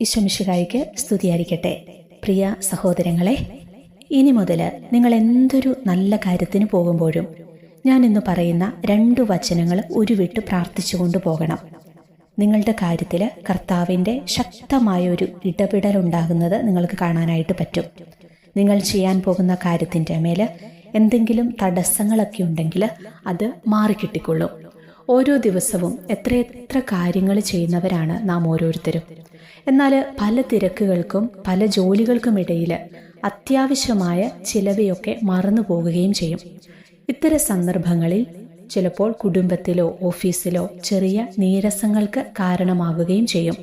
ഈശോ മിശിഹായ്ക്ക് സ്തുതിയായിരിക്കട്ടെ. പ്രിയ സഹോദരങ്ങളെ, ഇനി മുതൽ നിങ്ങൾ എന്തൊരു നല്ല കാര്യത്തിന് പോകുമ്പോഴും ഞാൻ ഇന്ന് പറയുന്ന 2 വചനങ്ങൾ ഉരുവിട്ട് പ്രാർത്ഥിച്ചുകൊണ്ട് പോകണം. നിങ്ങളുടെ കാര്യത്തിൽ കർത്താവിൻ്റെ ശക്തമായ ഒരു ഇടപെടലുണ്ടാകുന്നത് നിങ്ങൾക്ക് കാണാനായിട്ട് പറ്റും. നിങ്ങൾ ചെയ്യാൻ പോകുന്ന കാര്യത്തിൻ്റെ മേൽ എന്തെങ്കിലും തടസ്സങ്ങളൊക്കെ ഉണ്ടെങ്കിൽ അത് മാറിക്കിട്ടിക്കൊള്ളും. ഓരോ ദിവസവും എത്രയെത്ര കാര്യങ്ങൾ ചെയ്യുന്നവരാണ് നാം ഓരോരുത്തരും. എന്നാൽ പല തിരക്കുകൾക്കും പല ജോലികൾക്കുമിടയിൽ അത്യാവശ്യമായ ചിലവയൊക്കെ മറന്നു പോകുകയും ചെയ്യും. ഇത്തരം സന്ദർഭങ്ങളിൽ ചിലപ്പോൾ കുടുംബത്തിലോ ഓഫീസിലോ ചെറിയ നീരസങ്ങൾക്ക് കാരണമാകുകയും ചെയ്യും.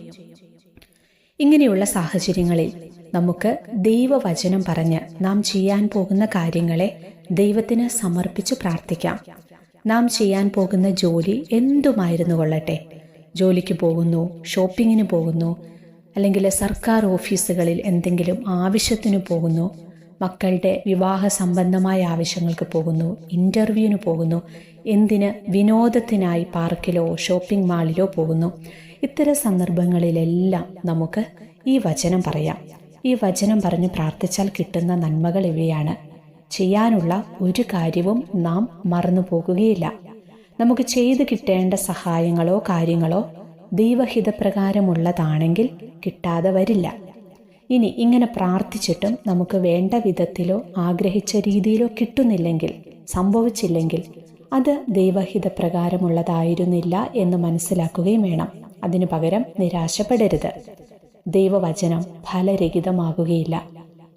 ഇങ്ങനെയുള്ള സാഹചര്യങ്ങളിൽ നമുക്ക് ദൈവവചനം പറഞ്ഞ് നാം ചെയ്യാൻ പോകുന്ന കാര്യങ്ങളെ ദൈവത്തിന് സമർപ്പിച്ച് പ്രാർത്ഥിക്കാം. നാം ചെയ്യാൻ പോകുന്ന ജോലി എന്തുമായിരുന്നു കൊള്ളട്ടെ, ജോലിക്ക് പോകുന്നു, ഷോപ്പിങ്ങിന് പോകുന്നു, അല്ലെങ്കിൽ സർക്കാർ ഓഫീസുകളിൽ എന്തെങ്കിലും ആവശ്യത്തിന് പോകുന്നു, മക്കളുടെ വിവാഹ സംബന്ധമായ ആവശ്യങ്ങൾക്ക് പോകുന്നു, ഇൻ്റർവ്യൂവിന് പോകുന്നു, എന്തിന് വിനോദത്തിനായി പാർക്കിലോ ഷോപ്പിംഗ് മാളിലോ പോകുന്നു. ഇത്തരം സന്ദർഭങ്ങളിലെല്ലാം നമുക്ക് ഈ വചനം പറയാം. ഈ വചനം പറഞ്ഞ് പ്രാർത്ഥിച്ചാൽ കിട്ടുന്ന നന്മകൾ ഇവയാണ്. ചെയ്യാനുള്ള ഒരു കാര്യവും നാം മറന്നു പോകുകയില്ല. നമുക്ക് ചെയ്തു കിട്ടേണ്ട സഹായങ്ങളോ കാര്യങ്ങളോ ദൈവഹിതപ്രകാരമുള്ളതാണെങ്കിൽ കിട്ടാതെ വരില്ല. ഇനി ഇങ്ങനെ പ്രാർത്ഥിച്ചിട്ടും നമുക്ക് വേണ്ട വിധത്തിലോ ആഗ്രഹിച്ച രീതിയിലോ കിട്ടുന്നില്ലെങ്കിൽ, സംഭവിച്ചില്ലെങ്കിൽ അത് ദൈവഹിതപ്രകാരമുള്ളതായിരുന്നില്ല എന്ന് മനസ്സിലാക്കുകയും വേണം. അതിനു പകരം നിരാശപ്പെടരുത്. ദൈവവചനം ഫലരഹിതമാകുകയില്ല.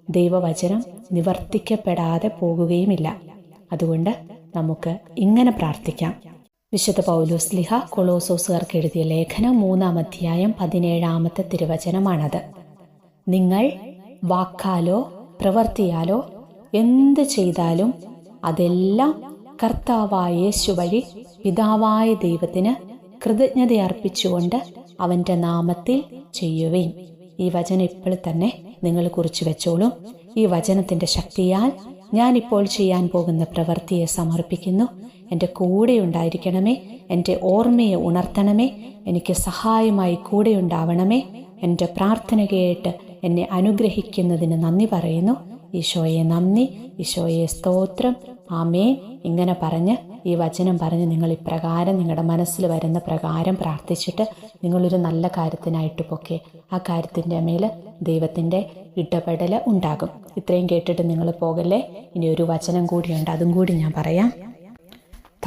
ദൈവവചനം നിവർത്തിക്കപ്പെടാതെ പോകുകയുമില്ല. അതുകൊണ്ട് നമുക്ക് ഇങ്ങനെ പ്രാർത്ഥിക്കാം. വിശുദ്ധ പൗലോസ്ലീഹ കൊളോസോസുകാർക്ക് എഴുതിയ ലേഖനം 3-ാം അധ്യായം 17-ാമത്തെ തിരുവചനമാണത്. നിങ്ങൾ വാക്കാലോ പ്രവൃത്തിയാലോ എന്ത് ചെയ്താലും അതെല്ലാം കർത്താവായ യേശു വഴി പിതാവായ ദൈവത്തിന് കൃതജ്ഞതയർപ്പിച്ചുകൊണ്ട് അവൻ്റെ നാമത്തിൽ ചെയ്യുവേൻ. ഈ വചനം ഇപ്പോൾ തന്നെ നിങ്ങൾ കുറിച്ചു വെച്ചോളൂ. ഈ വചനത്തിൻ്റെ ശക്തിയാൽ ഞാനിപ്പോൾ ചെയ്യാൻ പോകുന്ന പ്രവൃത്തിയെ സമർപ്പിക്കുന്നു. എൻ്റെ കൂടെ ഉണ്ടായിരിക്കണമേ, എൻ്റെ ഓർമ്മയെ ഉണർത്തണമേ, എനിക്ക് സഹായമായി കൂടെ ഉണ്ടാവണമേ. എൻ്റെ പ്രാർത്ഥന കേട്ട് എന്നെ അനുഗ്രഹിക്കുന്നതിന് നന്ദി പറയുന്നു. ഈശോയെ നന്ദി, ഈശോയെ സ്തോത്രം, ആമേൻ. ഇങ്ങനെ പറഞ്ഞ് ഈ വചനം പറഞ്ഞ് നിങ്ങൾ ഇപ്രകാരം നിങ്ങളുടെ മനസ്സിൽ വരുന്ന പ്രകാരം പ്രാർത്ഥിച്ചിട്ട് നിങ്ങളൊരു നല്ല കാര്യത്തിനായിട്ട് പൊക്കെ ആ കാര്യത്തിൻ്റെ മേൽ ദൈവത്തിൻ്റെ ഇടപെടൽ ഉണ്ടാകും. ഇത്രയും കേട്ടിട്ട് നിങ്ങൾ പോകല്ലേ. ഇനി ഒരു വചനം കൂടിയുണ്ട്, അതും കൂടി ഞാൻ പറയാം.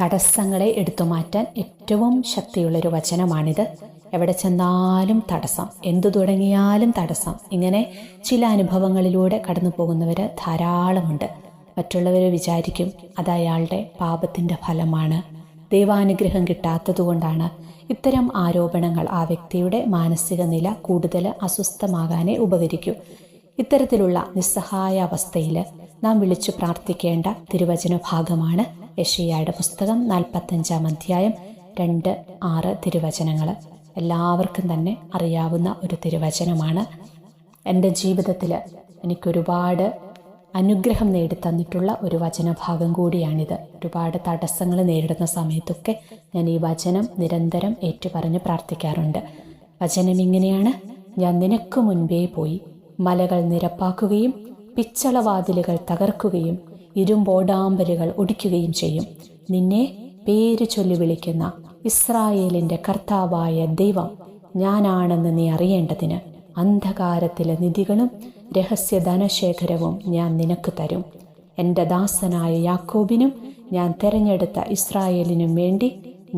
തടസ്സങ്ങളെ എടുത്തു മാറ്റാൻ ഏറ്റവും ശക്തിയുള്ളൊരു വചനമാണിത്. എവിടെ ചെന്നാലും തടസ്സം, എന്തു തുടങ്ങിയാലും തടസ്സം. ഇങ്ങനെ ചില അനുഭവങ്ങളിലൂടെ കടന്നു പോകുന്നവർ ധാരാളമുണ്ട്. മറ്റുള്ളവർ വിചാരിക്കും അത് അയാളുടെ പാപത്തിൻ്റെ ഫലമാണ്, ദൈവാനുഗ്രഹം കിട്ടാത്തതുകൊണ്ടാണ്. ഇത്തരം ആരോപണങ്ങൾ ആ വ്യക്തിയുടെ മാനസിക നില കൂടുതൽ അസ്വസ്ഥമാകാനേ ഉപകരിക്കൂ. ഇത്തരത്തിലുള്ള നിസ്സഹായ അവസ്ഥയിൽ നാം വിളിച്ചു പ്രാർത്ഥിക്കേണ്ട തിരുവചന ഭാഗമാണ് യെശയ്യായുടെ പുസ്തകം 45-ാം അധ്യായം 2-6 തിരുവചനങ്ങൾ. എല്ലാവർക്കും തന്നെ അറിയാവുന്ന ഒരു തിരുവചനമാണ്. എൻ്റെ ജീവിതത്തിൽ എനിക്കൊരുപാട് അനുഗ്രഹം നേടിത്തന്നിട്ടുള്ള ഒരു വചനഭാഗം കൂടിയാണിത്. ഒരുപാട് തടസ്സങ്ങൾ നേരിടുന്ന സമയത്തൊക്കെ ഞാൻ ഈ വചനം നിരന്തരം ഏറ്റുപറഞ്ഞ് പ്രാർത്ഥിക്കാറുണ്ട്. വചനം ഇങ്ങനെയാണ്: ഞാൻ നിനക്ക് മുൻപേ പോയി മലകൾ നിരപ്പാക്കുകയും പിച്ചളവാതിലുകൾ തകർക്കുകയും ഇരുമ്പോടാമ്പലുകൾ ഒടിക്കുകയും ചെയ്യും. നിന്നെ പേര് ചൊല്ലി വിളിക്കുന്ന ഇസ്രായേലിൻ്റെ കർത്താവായ ദൈവം ഞാനാണെന്ന് നീ അറിയേണ്ടതിന് അന്ധകാരത്തിലെ നിധികളും രഹസ്യ ധനശേഖരവും ഞാൻ നിനക്ക് തരും. എൻ്റെ ദാസനായ യാക്കോബിനും ഞാൻ തെരഞ്ഞെടുത്ത ഇസ്രായേലിനും വേണ്ടി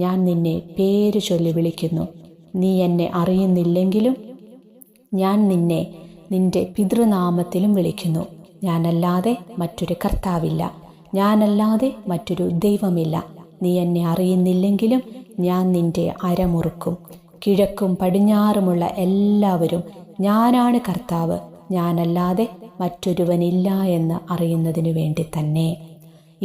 ഞാൻ നിന്നെ പേര് ചൊല്ലി വിളിക്കുന്നു. നീ എന്നെ അറിയുന്നില്ലെങ്കിലും ഞാൻ നിന്നെ നിന്റെ പിതൃനാമത്തിലും വിളിക്കുന്നു. ഞാനല്ലാതെ മറ്റൊരു കർത്താവില്ല, ഞാനല്ലാതെ മറ്റൊരു ദൈവമില്ല. നീ എന്നെ അറിയുന്നില്ലെങ്കിലും ഞാൻ നിന്റെ അരമുറുക്കും. കിഴക്കും പടിഞ്ഞാറുമുള്ള എല്ലാവരും ഞാനാണ് കർത്താവ്, ഞാനല്ലാതെ മറ്റൊരുവനില്ല എന്ന് അറിയുന്നതിനു വേണ്ടി തന്നെ.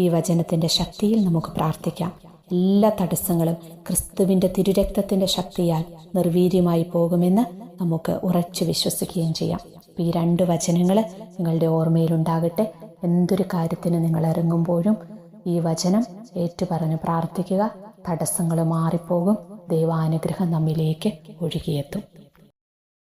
ഈ വചനത്തിൻ്റെ ശക്തിയിൽ നമുക്ക് പ്രാർത്ഥിക്കാം. എല്ലാ തടസ്സങ്ങളും ക്രിസ്തുവിൻ്റെ തിരുരക്തത്തിൻ്റെ ശക്തിയാൽ നിർവീര്യമായി പോകുമെന്ന് നമുക്ക് ഉറച്ചു വിശ്വസിക്കുകയും ചെയ്യാം. ഈ 2 വചനങ്ങൾ നിങ്ങളുടെ ഓർമ്മയിലുണ്ടാകട്ടെ. എന്തൊരു കാര്യത്തിന് നിങ്ങൾ ഇറങ്ങുമ്പോഴും ഈ വചനം ഏറ്റുപറഞ്ഞ് പ്രാർത്ഥിക്കുക. തടസ്സങ്ങൾ മാറിപ്പോകും. ദൈവാനുഗ്രഹം നമ്മിലേക്ക് ഒഴുകിയെത്തും.